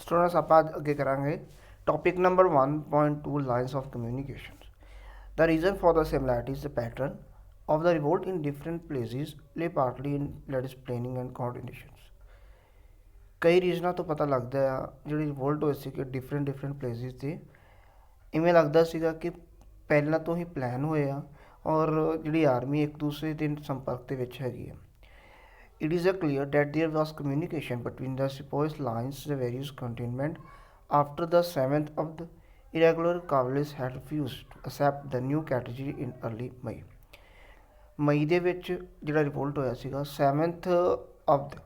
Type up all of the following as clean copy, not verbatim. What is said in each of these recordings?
Students आप आज अगे करांगे topic number 1.2 lines of communication. The reason for the similarities, the pattern of the revolt in different places lay partly in that is planning and coordinations. ਕਈ ਰੀਜ਼ਨਾਂ ਤੋਂ ਪਤਾ ਲੱਗਦਾ ਆ ਜਿਹੜੀ ਰਿਵੋਲਟ ਹੋਈ ਸੀ ਕਿ ਡਿਫਰੈਂਟ ਪਲੇਸਿਸ 'ਤੇ ਇਵੇਂ ਲੱਗਦਾ ਸੀਗਾ ਕਿ ਪਹਿਲਾਂ ਤੋਂ ਹੀ ਪਲਾਨ ਹੋਏ ਆ ਔਰ ਜਿਹੜੀ ਆਰਮੀ ਇੱਕ ਦੂਸਰੇ ਦੇ ਸੰਪਰਕ ਦੇ ਵਿੱਚ ਹੈਗੀ ਆ. It is clear that there was communication between the sepoys lines, the various cantonment, after the 7th of the irregular cavalries had refused to accept the new category in early May. ਮਈ ਦੇ ਵਿੱਚ ਜਿਹੜਾ revolt ਹੋਇਆ ਸੀਗਾ 7th ਅਬਦ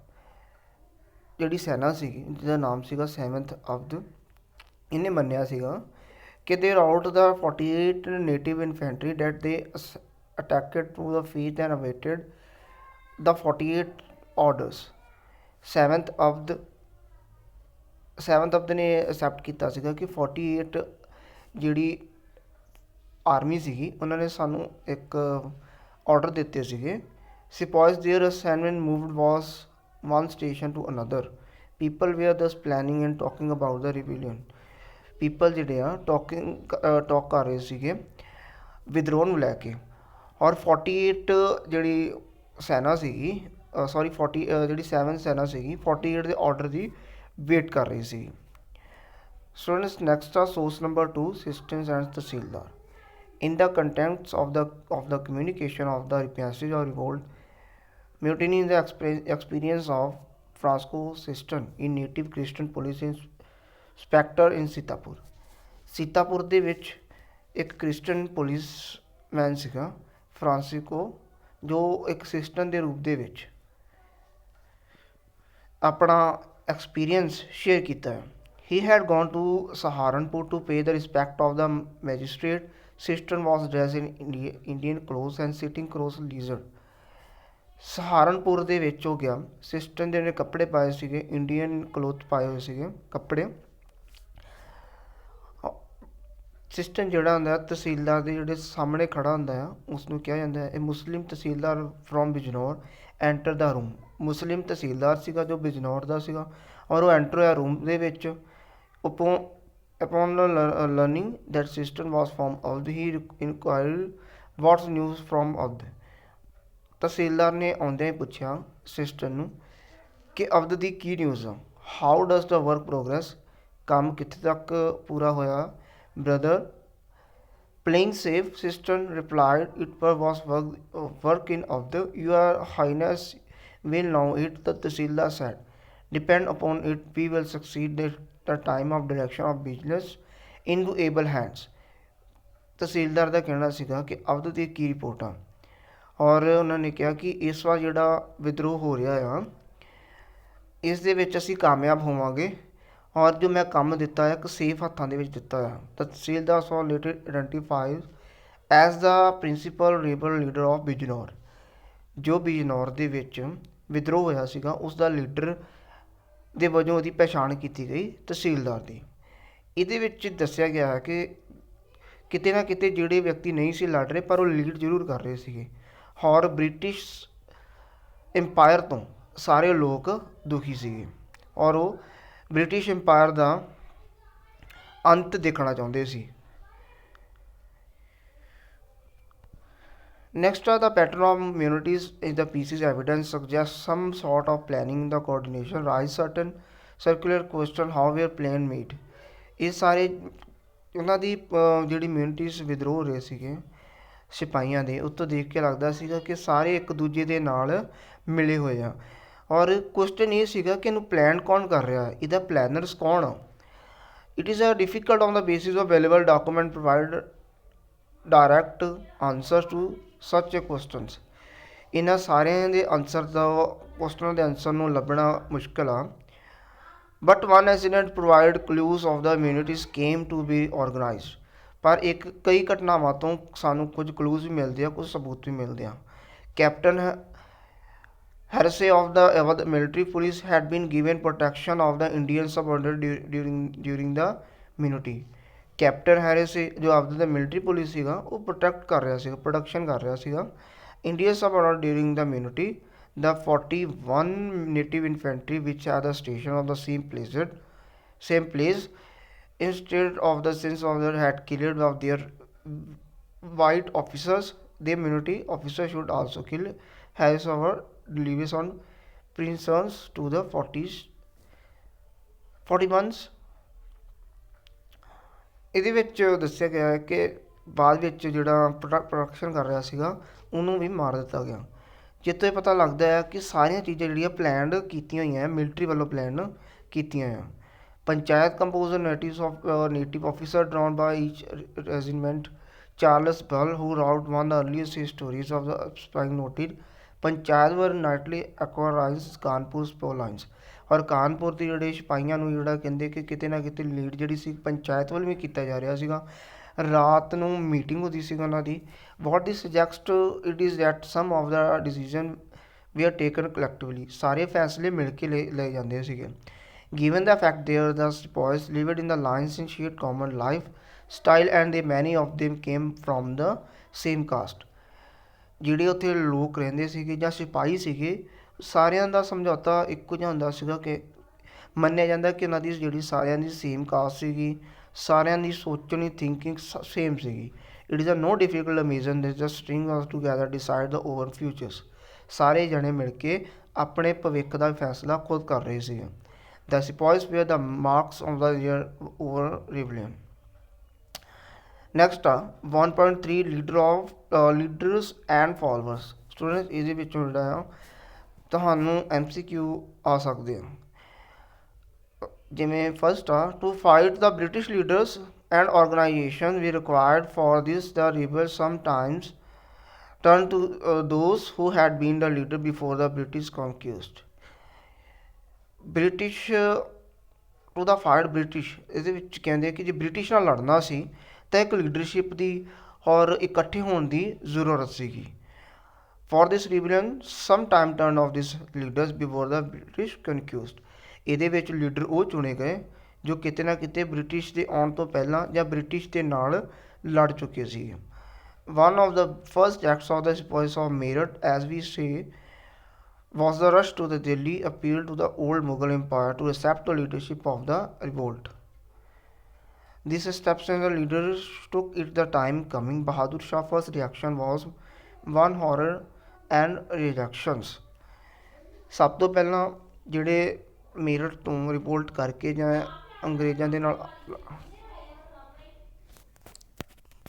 ਜਿਹੜੀ ਸੈਨਾ ਸੀਗੀ ਜਿਹਦਾ ਨਾਮ ਸੀਗਾ 7th ਅਬਦ, ਇਹਨੇ ਮੰਨਿਆ ਸੀਗਾ ਕਿ they routed the 48 native infantry that they attacked to the feet and awaited the 48 orders. 7th of ਨੇ ਐਕਸੈਪਟ ਕੀਤਾ ਸੀਗਾ ਕਿ 48 ਜਿਹੜੀ ਆਰਮੀ ਸੀਗੀ ਉਹਨਾਂ ਨੇ ਸਾਨੂੰ ਇੱਕ ਆਰਡਰ ਦਿੱਤੇ ਸੀਗੇ. Sipahis their assignment moved was one station to another. People were thus planning and talking about the rebellion. People ਜਿਹੜੇ ਆ ਟਾਕ ਕਰ ਰਹੇ ਸੀਗੇ ਵਿਦਰੋਹ ਨੂੰ ਲੈ ਕੇ, ਔਰ 48 ਜਿਹੜੀ ਸੈਨਾ ਸੀਗੀ ਜਿਹੜੀ 7 ਸੈਨਾ ਸੀਗੀ 48 ਦੇ ਆਰਡਰ ਦੀ ਵੇਟ ਕਰ ਰਹੀ ਸੀ. ਸਟੂਡੈਂਟਸ ਨੈਕਸਟ ਆ source number 2 systems and tehsildar. In the contents of the communication of the passage of revolt, mutiny in the experience of Francisco Siston in native Christian police inspector in Sitapur. Sitapur ਦੇ ਵਿੱਚ ਇੱਕ Christian policeman ਸੀਗਾ Francisco, ਜੋ ਇੱਕ ਸਿਸਟਨ ਦੇ ਰੂਪ ਦੇ ਵਿੱਚ ਆਪਣਾ ਐਕਸਪੀਰੀਅੰਸ ਸ਼ੇਅਰ ਕੀਤਾ ਹੈ. He had gone to Saharanpur to pay the respect of the magistrate. Siston was dressed in Indian clothes and sitting cross legged. Saharanpur ਦੇ ਵਿੱਚ ਹੋ ਗਿਆ. ਸਿਸਟਨ ਦੇ ਨੇ ਕੱਪੜੇ ਪਾਏ ਸੀਗੇ, ਇੰਡੀਅਨ ਕਲੋਥ ਪਾਏ ਹੋਏ ਸੀਗੇ ਕੱਪੜੇ. ਸਿਸਟਨ ਜਿਹੜਾ ਹੁੰਦਾ ਤਹਿਸੀਲਦਾਰ ਦੇ ਜਿਹੜੇ ਸਾਹਮਣੇ ਖੜਾ ਹੁੰਦਾ ਆ ਉਸ ਨੂੰ ਕਿਹਾ ਜਾਂਦਾ ਹੈ ਇਹ ਮੁਸਲਿਮ ਤਹਿਸੀਲਦਾਰ from Bijnor enter the room. ਮੁਸਲਿਮ ਤਹਿਸੀਲਦਾਰ ਸੀਗਾ ਜੋ ਬਿਜਨੌਰ ਦਾ ਸੀਗਾ, ਔਰ ਉਹ ਐਂਟਰ ਹੋਇਆ ਰੂਮ ਦੇ ਵਿੱਚ. Upon learning that Siston was from Avd, he inquired what's news from Avd. ਤਹਿਸੀਲਦਾਰ ਨੇ ਆਉਂਦਿਆਂ ਹੀ ਪੁੱਛਿਆ ਸਿਸਟਨ ਨੂੰ ਕਿ ਅਵਧ ਦੀ ਕੀ ਨਿਊਜ਼ ਆ. How does the work progress, ਕੰਮ ਕਿੱਥੇ ਤੱਕ ਪੂਰਾ ਹੋਇਆ. Brother playing safe, Siston replied, it was work in Avd. Your Highness will know it, the Tahsildar said. Depend upon it, we will succeed. The time of direction of business into able hands. ਤਹਿਸੀਲਦਾਰ ਦਾ ਕਹਿਣਾ ਸੀਗਾ ਕਿ ਅਵਧ ਦੀ ਕੀ report ਆ, ਔਰ ਉਹਨਾਂ ਨੇ ਕਿਹਾ ਕਿ ਇਸ ਵਾਰ ਜਿਹੜਾ ਵਿਦਰੋਹ ਹੋ ਰਿਹਾ ਆ ਇਸ ਦੇ ਵਿੱਚ ਅਸੀਂ ਕਾਮਯਾਬ ਹੋਵਾਂਗੇ, ਔਰ ਜੋ ਮੈਂ ਕੰਮ ਦਿੱਤਾ ਹੈ ਇੱਕ ਸੇਫ ਹੱਥਾਂ ਦੇ ਵਿੱਚ ਦਿੱਤਾ ਆ. Tehsildar so later identified as the principal rebel leader of Bijnor. ਜੋ ਬਿਜਨੌਰ ਦੇ ਵਿੱਚ ਵਿਦਰੋਹ ਹੋਇਆ ਸੀਗਾ ਉਸ ਦਾ ਲੀਡਰ ਦੇ ਵਜੋਂ ਉਹਦੀ ਪਛਾਣ ਕੀਤੀ ਗਈ ਤਹਿਸੀਲਦਾਰ ਦੀ. ਇਹਦੇ ਵਿੱਚ ਦੱਸਿਆ ਗਿਆ ਹੈ ਕਿ ਕਿਤੇ ਨਾ ਕਿਤੇ ਜਿਹੜੇ ਵਿਅਕਤੀ ਨਹੀਂ ਸੀ ਲੜ ਰਹੇ ਪਰ ਉਹ ਲੀਡ ਜ਼ਰੂਰ ਕਰ ਰਹੇ ਸੀਗੇ, ਔਰ ਬ੍ਰਿਟਿਸ਼ ਇੰਪਾਇਰ ਤੋਂ ਸਾਰੇ ਲੋਕ ਦੁਖੀ ਸੀਗੇ, ਔਰ ਉਹ ਬ੍ਰਿਟਿਸ਼ ਇੰਪਾਇਰ ਦਾ ਅੰਤ ਦੇਖਣਾ ਚਾਹੁੰਦੇ ਸੀ. Next are the pattern of immunities in the pieces evidence suggests some sort of planning the coordination. Rise certain circular question how were plan made. ਇਹ ਸਾਰੇ ਉਹਨਾਂ ਦੀ ਜਿਹੜੀ immunities ਵਿਦਰੋਹ ਹੋ ਰਹੇ ਸੀਗੇ ਸਿਪਾਹੀਆਂ ਦੇ ਉੱਤੋਂ ਦੇਖ ਕੇ ਲੱਗਦਾ ਸੀਗਾ ਕਿ ਸਾਰੇ ਇੱਕ ਦੂਜੇ ਦੇ ਨਾਲ ਮਿਲੇ ਹੋਏ ਆ, ਔਰ ਕੁਐਸਚਨ ਇਹ ਸੀਗਾ ਕਿ ਇਹਨੂੰ ਪਲਾਨ ਕੌਣ ਕਰ ਰਿਹਾ, ਇਹਦਾ ਪਲੈਨਰਸ ਕੌਣ ਆ. It is a difficult on the basis of available document provide direct answer to such questions. ਇਹਨਾਂ ਸਾਰਿਆਂ ਦੇ ਆਨਸਰ ਦਾ ਕੁਐਸਚਨਾਂ ਦੇ ਆਨਸਰ ਨੂੰ ਲੱਭਣਾ ਮੁਸ਼ਕਿਲ ਆ. But one incident provide clues of the mutinies came to be organised. ਪਰ ਕਈ ਘਟਨਾਵਾਂ ਤੋਂ ਸਾਨੂੰ ਕੁਝ ਕਲੂਜ਼ ਵੀ ਮਿਲਦੇ ਆ, ਕੁਝ ਸਬੂਤ ਵੀ ਮਿਲਦੇ ਆ. Captain Hearsey of the Awadh military police had been given protection of the Indian subordinate during the mutiny. Captain Harris ਜੋ ਆਪਦਾ ਦਾ ਮਿਲਟਰੀ ਪੁਲਿਸ ਸੀਗਾ ਉਹ ਪ੍ਰੋਟੈਕਟ ਕਰ ਰਿਹਾ ਸੀਗਾ, ਪ੍ਰੋਡਕਸ਼ਨ ਕਰ ਰਿਹਾ ਸੀਗਾ India subordinate during the mutiny. The 41 native infantry which are the station of the same placed same place. Instead of the sins of their had killed of their white officers, the immunity officer should also kill has our levies on prisons to the 40s 40 months। ਇਹਦੇ ਵਿੱਚ ਦੱਸਿਆ ਗਿਆ ਹੈ ਕਿ ਬਾਅਦ ਵਿੱਚ ਜਿਹੜਾ production ਕਰ ਰਿਹਾ ਸੀਗਾ ਉਹਨੂੰ ਵੀ ਮਾਰ ਦਿੱਤਾ ਗਿਆ। ਜਿੱਥੋਂ ਇਹ ਪਤਾ ਲੱਗਦਾ ਹੈ ਕਿ ਸਾਰੀਆਂ ਚੀਜ਼ਾਂ ਜਿਹੜੀਆਂ ਪਲੈਨਡ ਕੀਤੀਆਂ ਹੋਈਆਂ ਮਿਲਟਰੀ ਵੱਲੋਂ ਪਲੈਨ ਕੀਤੀਆਂ ਆ। Panchayat composed native officer drawn by each regiment Charles Ball who wrote one the earliest histories of the स्पाइंग noted panchayat were nightly ਐਕਵਾਰਾਈਜ਼ Kanpur ਸਪੋਲਾਈਨਸ। ਔਰ ਕਾਨਪੁਰ ਦੇ ਜਿਹੜੇ ਸਿਪਾਹੀਆਂ ਨੂੰ ਜਿਹੜਾ ਕਹਿੰਦੇ ਕਿ ਕਿਤੇ ਨਾ ਕਿਤੇ ਲੀਡ ਜਿਹੜੀ ਸੀ ਪੰਚਾਇਤ ਵੱਲ ਵੀ ਕੀਤਾ ਜਾ ਰਿਹਾ ਸੀਗਾ। ਰਾਤ ਨੂੰ ਮੀਟਿੰਗ ਹੁੰਦੀ ਸੀ ਉਹਨਾਂ ਦੀ। What the suggest it is that some of the decision were taken collectively. ਸਾਰੇ ਫੈਸਲੇ ਮਿਲ ਕੇ ਲਏ ਜਾਂਦੇ ਸੀਗੇ। Given the fact there the sepoys lived in the lines in shared common lifestyle and they many of them came from the same caste. ਜਿਹੜੇ ਉੱਥੇ ਲੋਕ ਰਹਿੰਦੇ ਸੀਗੇ ਜਾਂ ਸਿਪਾਹੀ ਸੀਗੇ ਸਾਰਿਆਂ ਦਾ ਸਮਝੌਤਾ ਇੱਕੋ ਜਿਹਾ ਹੁੰਦਾ ਸੀਗਾ ਕਿ ਮੰਨਿਆ ਜਾਂਦਾ ਕਿ ਉਹਨਾਂ ਦੀ ਜਿਹੜੀ ਸਾਰਿਆਂ ਦੀ ਸੇਮ ਕਾਸਟ ਸੀਗੀ, ਸਾਰਿਆਂ ਦੀ ਸੋਚਣੀ ਥਿੰਕਿੰਗ ਸੇਮ ਸੀਗੀ। It is a no difficult Amazon this just sting us together decide the over futures. ਸਾਰੇ ਜਣੇ ਮਿਲ ਕੇ ਆਪਣੇ ਭਵਿੱਖ ਦਾ ਫੈਸਲਾ ਖੁਦ ਕਰ ਰਹੇ ਸੀਗੇ। The sipahis were the makers of the their own rebellion. Next ਆ 1.3 ਲੀਡਰਸ ਐਂਡ ਫਾਲੋਅਰਸ। ਸਟੂਡੈਂਟਸ ਇਹਦੇ ਵਿੱਚੋਂ ਜਿਹੜਾ ਆ ਤੁਹਾਨੂੰ MCQ ਆ ਸਕਦੇ ਆ। ਜਿਵੇਂ ਫਸਟ ਆ to fight the British leaders and organisation were required for this the rebel sometimes turn to those who had been the leader before the British conquest। British to the fight British ਇਹਦੇ ਵਿੱਚ ਕਹਿੰਦੇ ਕਿ ਜੇ British ਨਾਲ ਲੜਨਾ ਸੀ ਤਾਂ ਇੱਕ leadership ਦੀ ਔਰ ਇਕੱਠੇ ਹੋਣ ਦੀ ਜ਼ਰੂਰਤ ਸੀਗੀ। For this rebellion sometime turn of this leaders before the British conquest. ਇਹਦੇ ਵਿੱਚ ਲੀਡਰ ਉਹ ਚੁਣੇ ਗਏ ਜੋ ਕਿਤੇ ਨਾ ਕਿਤੇ ਬ੍ਰਿਟਿਸ਼ ਦੇ ਆਉਣ ਤੋਂ ਪਹਿਲਾਂ ਜਾਂ ਬ੍ਰਿਟਿਸ਼ ਦੇ ਨਾਲ ਲੜ ਚੁੱਕੇ ਸੀ। One of the first acts of the sepoys of Meerut, as we say, was the rush to the Delhi appeal to the old Mughal Empire to accept the leadership of the revolt. These steps and the leaders took it the time coming. Bahadur Shah's first reaction was one horror and rejections। ਸਭ ਤੋਂ ਪਹਿਲਾਂ ਜਿਹੜੇ ਮੇਰਠ ਤੋਂ revolt ਕਰਕੇ ਜਾਂ ਅੰਗਰੇਜ਼ਾਂ ਦੇ ਨਾਲ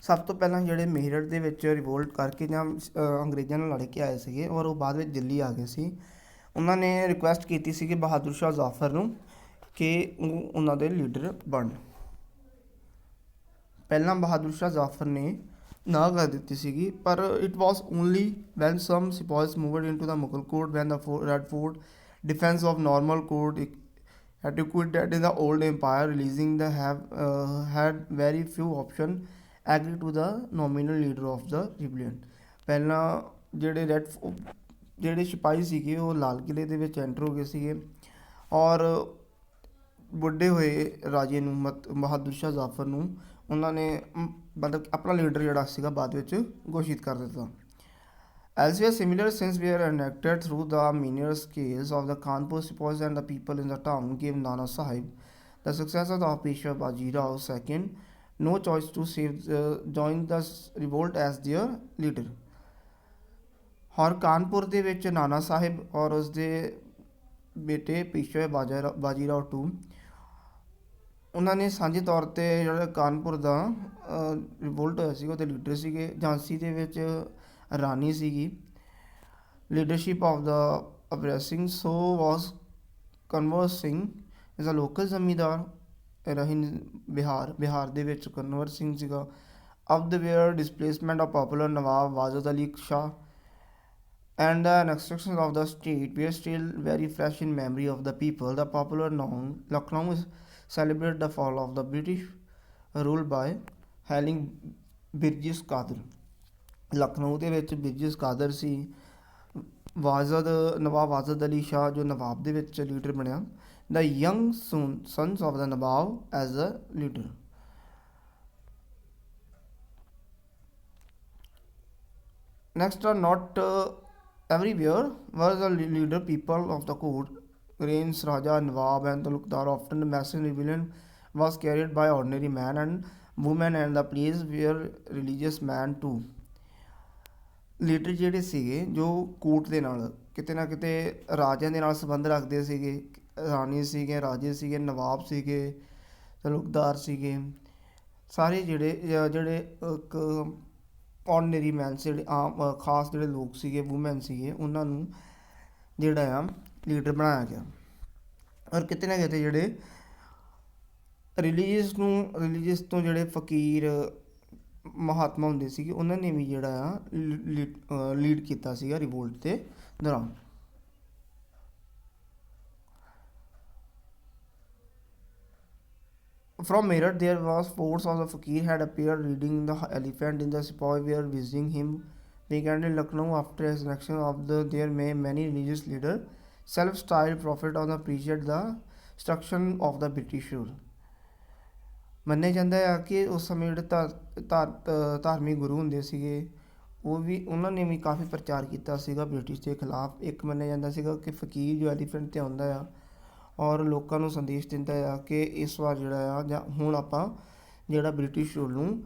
ਸਭ ਤੋਂ ਪਹਿਲਾਂ ਜਿਹੜੇ ਮੇਰਠ ਦੇ ਵਿੱਚ ਰਿਵੋਲਟ ਕਰਕੇ ਜਾਂ ਅੰਗਰੇਜ਼ਾਂ ਨਾਲ ਲੜ ਕੇ ਆਏ ਸੀਗੇ ਔਰ ਉਹ ਬਾਅਦ ਵਿੱਚ ਦਿੱਲੀ ਆ ਗਏ ਸੀ। ਉਹਨਾਂ ਨੇ ਰਿਕੁਐਸਟ ਕੀਤੀ ਸੀ ਕਿ ਬਹਾਦਰ ਸ਼ਾਹ ਜ਼ਾਫਰ ਨੂੰ ਕਿ ਉਹ ਉਹਨਾਂ ਦੇ ਲੀਡਰ ਬਣਨ। ਪਹਿਲਾਂ ਬਹਾਦਰ ਸ਼ਾਹ ਜ਼ਾਫਰ ਨੇ ਨਾ ਕਰ ਦਿੱਤੀ ਸੀਗੀ ਪਰ it was only when some sipahis moved into the Mughal court when the Red Fort defense of normal court adequate that in the old empire releasing the had very few option agree to the nominal leader of the rebellion। ਪਹਿਲਾਂ ਜਿਹੜੇ ਸਿਪਾਹੀ ਸੀਗੇ ਉਹ ਲਾਲ ਕਿਲੇ ਦੇ ਵਿੱਚ enter ਹੋ ਗਏ ਸੀਗੇ ਔਰ ਬੁੱਢੇ ਹੋਏ ਰਾਜੇ ਨੂੰ ਬਹਾਦਰ ਸ਼ਾਹ ਜ਼ਾਫਰ ਨੂੰ ਉਹਨਾਂ ਨੇ ਮਤਲਬ ਆਪਣਾ ਲੀਡਰ ਜਿਹੜਾ ਸੀਗਾ ਬਾਅਦ ਵਿੱਚ ਘੋਸ਼ਿਤ ਕਰ ਦਿੱਤਾ। Elsewhere, similar scenes were enacted through the minor scales of the Kanpur sepoys and the people in the town gave Nana Sahib, the successor of Peshwa Baji Rao II, no choice to join the revolt as their leader। और कानपुर ਦੇ ਵਿੱਚ ਨਾਨਾ ਸਾਹਿਬ ਔਰ ਉਸਦੇ ਬੇਟੇ ਪੇਸ਼ਵਾ ਬਾਜੀ Rao II ਉਹਨਾਂ ਨੇ ਸਾਂਝੇ ਤੌਰ 'ਤੇ ਜਿਹੜਾ ਕਾਨਪੁਰ ਦਾ ਰਿਵੋਲਟ ਹੋਇਆ ਸੀਗਾ ਉਹਦੇ ਲੀਡਰ ਸੀਗੇ। ਝਾਂਸੀ ਦੇ ਵਿੱਚ ਰਾਣੀ ਸੀਗੀ। Leadership of the uprising so was Kunwar Singh is a local zamindar ਰਹਿਨ ਬਿਹਾਰ ਦੇ ਵਿੱਚ ਕਨਵਰ ਸਿੰਘ ਸੀਗਾ। Of the where displacement of popular nawab Wajid Ali Shah and the annexation of the state were still very fresh in memory of the people. The popular noun Lucknow celebrated the fall of the British rule by hailing Birjis Qadir। Lucknow ਦੇ ਵਿੱਚ ਬਿਰਜਿਸ ਕਾਦਰ ਸੀ। ਨਵਾਬ ਵਾਜਦ ਅਲੀ ਸ਼ਾਹ ਜੋ ਨਵਾਬ ਦੇ ਵਿੱਚ leader ਬਣਿਆ। The young sons of the nawab as a leader. Next or not everywhere was the leader people of the court reigns Raja, Nawab, and Talukdar. Often the message rebellion was carried by ordinary man and women, and the police were religious man too. Leader ਜਿਹੜੇ ਸੀਗੇ ਜੋ court ਦੇ ਨਾਲ ਕਿਤੇ ਨਾ ਕਿਤੇ ਰਾਜਿਆਂ ਦੇ ਨਾਲ ਸੰਬੰਧ ਰੱਖਦੇ ਸੀਗੇ, ਰਾਣੀ ਸੀਗੇ, ਰਾਜੇ ਸੀਗੇ, ਨਵਾਬ ਸੀਗੇ, ਤਲੁਕਦਾਰ ਸੀਗੇ, ਸਾਰੇ ਜਿਹੜੇ ਇੱਕ ਔਰਡੀਨਰੀ ਮੈਨ ਸੀ, ਜਿਹੜੇ ਆਮ ਖਾਸ ਜਿਹੜੇ ਲੋਕ ਸੀਗੇ, ਵੂਮੈਨ ਸੀਗੇ, ਉਹਨਾਂ ਨੂੰ ਜਿਹੜਾ ਆ ਲੀਡਰ ਬਣਾਇਆ ਗਿਆ। ਔਰ ਕਿਤੇ ਨਾ ਕਿਤੇ ਜਿਹੜੇ ਰਿਲੀਜੀਅਸ ਤੋਂ ਜਿਹੜੇ ਫਕੀਰ ਮਹਾਤਮਾ ਹੁੰਦੇ ਸੀਗੇ, ਉਹਨਾਂ ਨੇ ਵੀ ਜਿਹੜਾ ਆ ਲੀਡ ਕੀਤਾ ਸੀਗਾ ਰਿਵੋਲਟ ਦੇ ਦੌਰਾਨ। From Meerut, there was force of the fakir had appeared reading the elephant in the sepoy were visiting him. Began in Lucknow after his election of there may many religious leaders, self-styled prophet on the appreciate the destruction of the British rule. ਮੰਨਿਆ ਜਾਂਦਾ ਆ ਕਿ ਉਸ ਸਮੇਂ ਜਿਹੜੇ ਧਾਰਮਿਕ ਗੁਰੂ ਹੁੰਦੇ ਸੀਗੇ, ਉਹ ਵੀ ਉਹਨਾਂ ਨੇ ਵੀ ਕਾਫੀ ਪ੍ਰਚਾਰ ਕੀਤਾ ਸੀਗਾ ਬ੍ਰਿਟਿਸ਼ ਦੇ ਖਿਲਾਫ। ਇੱਕ ਮੰਨਿਆ ਜਾਂਦਾ ਸੀਗਾ ਕਿ ਫਕੀਰ ਜੋ ਐਲੀਫੈਂਟ 'ਤੇ ਆਉਂਦਾ ਆ ਔਰ ਲੋਕਾਂ ਨੂੰ ਸੰਦੇਸ਼ ਦਿੰਦਾ ਆ ਕਿ ਇਸ ਵਾਰ ਜਿਹੜਾ ਆ ਜਾਂ ਹੁਣ ਆਪਾਂ ਜਿਹੜਾ ਬ੍ਰਿਟਿਸ਼ ਰੂਲ ਨੂੰ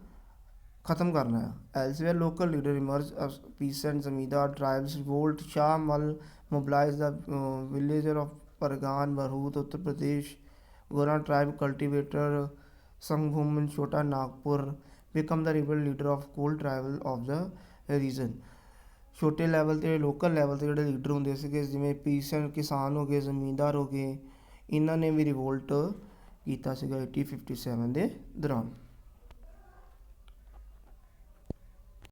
ਖ਼ਤਮ ਕਰਨਾ ਆ। ਐਲਸਵੇਅਰ ਲੋਕਲ ਲੀਡਰ ਇਮਰਜ ਪੀਸੈਂਟ ਜ਼ਮੀਂਦਾਰ ਟ੍ਰਾਈਬਸ ਰਿਵੋਲਟ ਸ਼ਾਹ ਮਲ mobilized the villager of Pargan, Bharhut, Uttar Pradesh, Gora tribe cultivator Sanghum Chota Nagpur become the rebel leader of coal tribal of the region. ਛੋਟੇ ਲੈਵਲ 'ਤੇ local level 'ਤੇ ਜਿਹੜੇ leader ਹੁੰਦੇ ਸੀਗੇ, ਜਿਵੇਂ ਪੀਸੈਂਟ ਕਿਸਾਨ ਹੋ ਗਏ, ਜ਼ਮੀਂਦਾਰ ਹੋ ਗਏ, ਇਹਨਾਂ ਨੇ ਵੀ ਰਿਵੋਲਟ ਕੀਤਾ ਸੀਗਾ 1857 ਦੇ ਦੌਰਾਨ।